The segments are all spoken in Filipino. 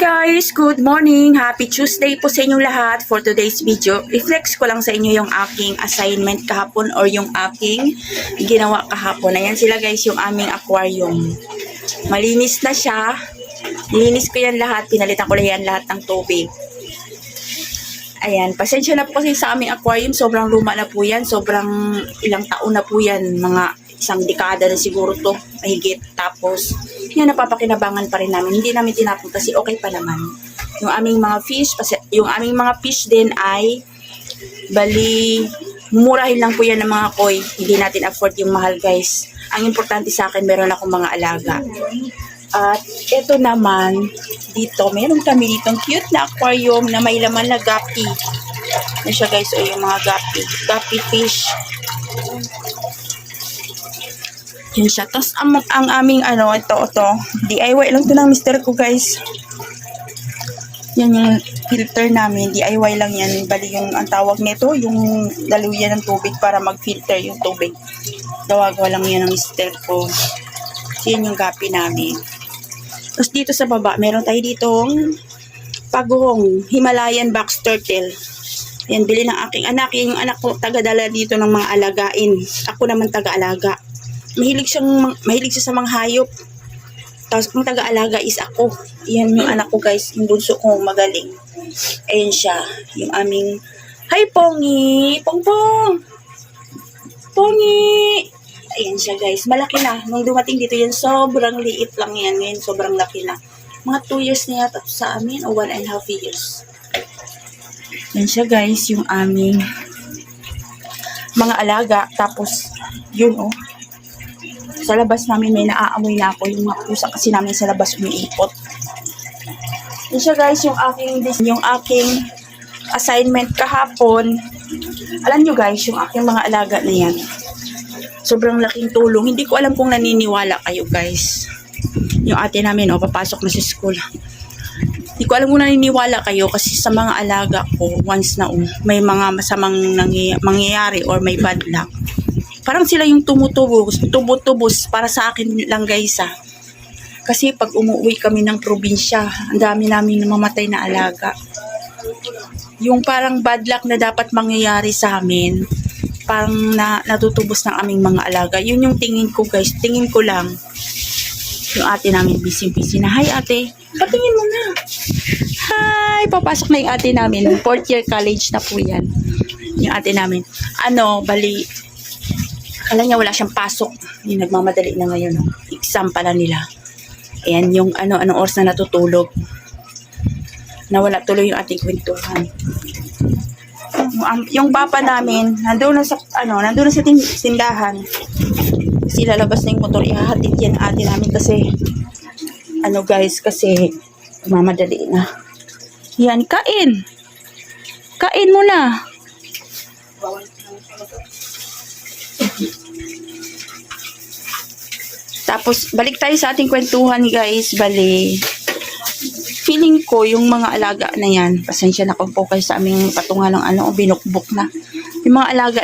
Guys, good morning! Happy Tuesday po sa inyong lahat. For today's video, i-flex ko lang sa inyo yung aking assignment kahapon or yung aking ginawa kahapon. Ayan sila guys, yung aming aquarium. Malinis na siya. Nilinis ko yan lahat. Pinalitan ko lang yan lahat ng tubig. Ayan, pasensya na po kasi sa aming aquarium. Sobrang luma na po yan. Sobrang ilang taon na po yan. Mga isang dekada na siguro to, mahigit. Tapos, yan, napapakinabangan pa rin namin. Hindi namin tinapon kasi okay pa naman. Yung aming mga fish, yung aming mga fish din ay, bali, murahin lang po yan ng mga koi. Hindi natin afford yung mahal, guys. Ang importante sa akin, meron akong mga alaga. At ito naman, dito, meron kami ditong cute na aquarium na may laman na guppy. Yan siya, guys, o yung mga guppy fish. Yun siya. Tapos, ang aming, ito, DIY lang ito ng mister ko, guys. Yan yung filter namin. DIY lang yan. Bali yung, ang tawag nito, yung daluyan ng tubig para mag-filter yung tubig. Gawa-gawa lang yan ng mister ko. Yan yung gapi namin. Tapos, dito sa baba, meron tayo ditong paguhong Himalayan box turtle. Yan, bili ng aking anak. Yung anak ko, taga-dala dito ng mga alagain. Ako naman taga-alaga. Mahilig siya sa mga hayop. Tapos ang taga-alaga is ako. Yan yung anak ko, guys. Yung bunso ko magaling. Ayan siya. Yung aming, hi Pongi! Pongpong! Pongi! Ayan siya, guys. Malaki na. Nung dumating dito yan, sobrang liit lang yan. Ngayon, sobrang laki na. Mga 2 years na yata sa amin o 1.5 years. Yan siya, guys. Yung aming mga alaga. Tapos, yun sa labas namin may naaamoy na ako yung mga pusa kasi namin sa labas umiipot. Yan siya, guys, yung aking assignment kahapon. Alam nyo, guys, yung aking mga alaga na yan. Sobrang laking tulong. Hindi ko alam kung naniniwala kayo, guys. Yung ate namin, papasok na sa school. Hindi ko alam kung naniniwala kayo kasi sa mga alaga ko, once na may mga masamang mangyayari or may bad luck. Parang sila yung tumutubos para sa akin lang, guys, Kasi pag umuwi kami ng probinsya, ang dami namin namamatay na alaga. Yung parang bad luck na dapat mangyayari sa amin, parang natutubos ng aming mga alaga. Yun yung tingin ko, guys. Tingin ko lang. Yung ate namin, busy na. Hi, ate. Patingin mo na. Hi! Papasok na yung ate namin. 4th year college na po yan. Yung ate namin. Bali, akala niya wala siyang pasok. Yung nagmamadali na ngayon. Exam pala nila. Ayan, yung anong oras na natutulog. Nawala tuloy yung ating kwentuhan. Yung papa namin, nandun na sa tindahan. Kasi lalabas na yung motor. Ihahatid yan ate namin kasi, guys, kasi mamadali na. Yan, kain. Kain mo na. Tapos, balik tayo sa ating kwentuhan, guys. Bali, feeling ko, yung mga alaga na yan, pasensya na kung po kayo sa aming patungan ng binukbok na. Yung mga alaga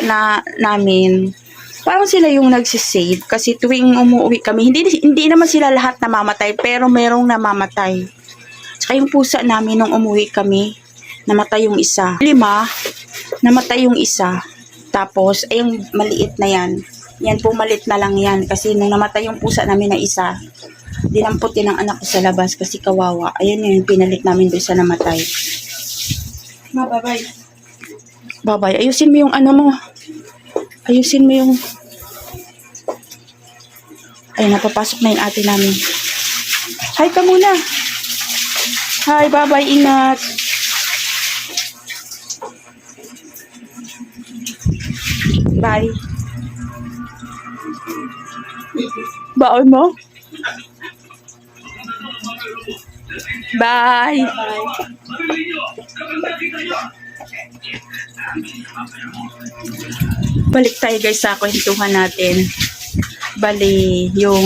namin, parang sila yung nagsisave. Kasi tuwing umuwi kami, hindi naman sila lahat namamatay, pero merong namamatay. Tsaka yung pusa namin, nung umuwi kami, namatay yung isa. 5, namatay yung isa. Tapos, yung maliit na yan. Yan po, malit na lang yan. Kasi nung namatay yung pusa namin na isa, dinamputin ng anak ko sa labas kasi kawawa. Ayan yung pinalit namin doon sa namatay. Bye-bye. Bye-bye. Ayusin mo yung mo. Ayusin mo yung... Ay, napapasok na yung ate namin. Hi ka muna. Hi, bye-bye. Ingat. Bye. Baon mo? Bye. Balik tayo, guys, sa kwentuhan natin. Bali, yung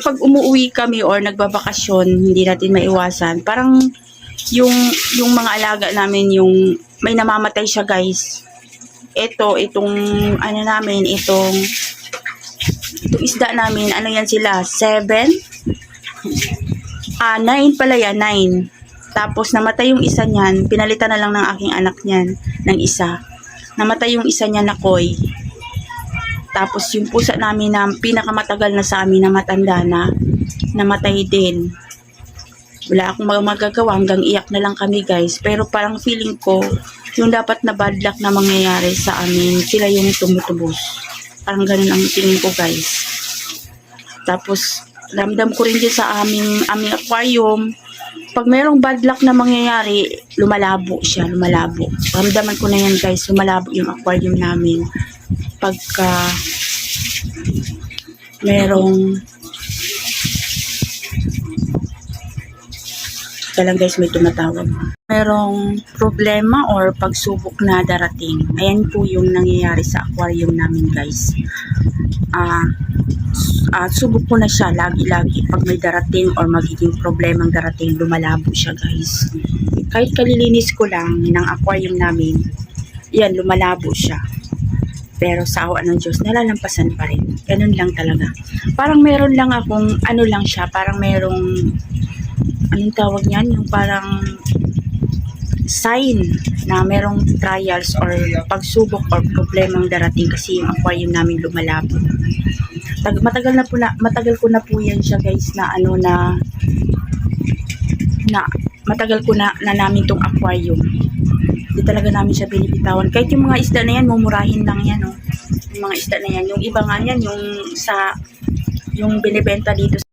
pag umuwi kami or nagbabakasyon, hindi natin maiwasan. Parang yung mga alaga namin, yung may namamatay siya, guys. Itong isda namin, yan sila, 7. 9 pala yan, 9. Tapos namatay yung isa niyan, pinalitan na lang ng aking anak niyan ng isa. Namatay yung isa niya na koi. Tapos yung pusa namin na pinakamatagal na sa amin na matanda na, namatay din. Wala akong magagawa, hanggang iyak na lang kami guys. Pero parang feeling ko, yung dapat na bad luck na mangyayari sa amin, sila yung tumutubos. Parang ganun ang tingin ko guys. Tapos, ramdam ko rin din sa aming aquarium, pag mayroong bad luck na mangyayari, lumalabo siya, lumalabo. Ramdaman ko na yan guys, lumalabo yung aquarium namin. Pagka merong lang guys, may tumatawag. Merong problema or pagsubok na darating. Ayan po yung nangyayari sa aquarium namin guys. Subok ko na siya lagi-lagi pag may darating or magiging problemang darating, lumalabo siya guys. Kahit kalilinis ko lang ng aquarium namin, yan, lumalabo siya. Pero sa awa ng Diyos, nalalampasan pa rin. Ganun lang talaga. Parang meron lang akong, ano lang siya, parang merong, anong tawag niyan? Yung parang sign na merong trials or pagsubok or problemang darating kasi yung aquarium namin lumalabo. Matagal ko na po yan siya guys na matagal ko na namin tong aquarium. Hindi talaga namin siya binibitawan. Kahit yung mga isda na yan, mumurahin lang yan, oh. Yung mga isda na yan. Yung iba nga yan, yung binibenta dito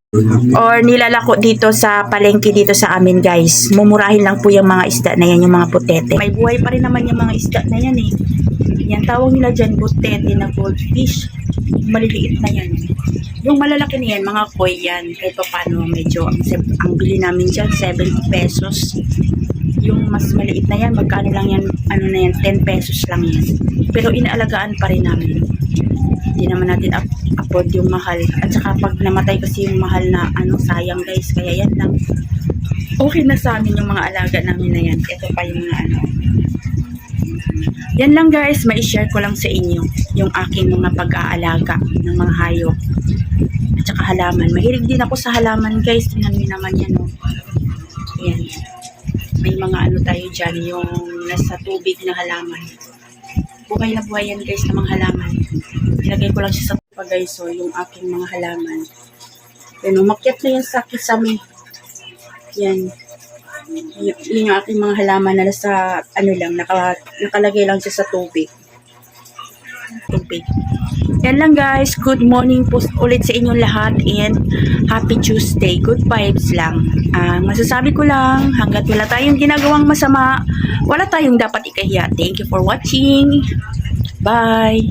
or nilalako dito sa palengke dito sa amin guys. Mumurahin lang po yung mga isda na yan, yung mga putete. May buhay pa rin naman yung mga isda na yan eh. Yan, tawag nila dyan, putete na goldfish. Maliliit na yan. Yung malalaki na yan, mga koi yan. Kahit pa paano, medyo, ang bili namin dyan, 70 pesos. Yung mas maliit na yan, magkano lang yan, 10 pesos lang yan. Pero inaalagaan pa rin namin. Hindi naman natin afford yung mahal. At saka pag namatay kasi yung mahal na, sayang guys. Kaya yan lang. Okay na sa amin yung mga alaga namin na yan. Ito pa yung mga Yan lang guys, mai-share ko lang sa inyo yung aking mga pag-aalaga ng mga hayop. At saka halaman. Mahilig din ako sa halaman guys. Tingnan nyo naman yan, oh. Yan. May mga tayo dyan, yung nasa tubig na halaman. Buhay na buhay yan guys na mga halaman. Ilagay ko lang siya sa tupa guys, so yung aking mga halaman. Yan, umakyat na yan sa kisame. Yan. Yun yung aking mga halaman na nasa, nakalagay lang siya sa tubig. Yan lang guys, good morning po ulit sa inyong lahat and happy Tuesday, good vibes lang. Masasabi ko lang, hanggat wala tayong ginagawang masama, wala tayong dapat ikahiya. Thank you for watching. Bye!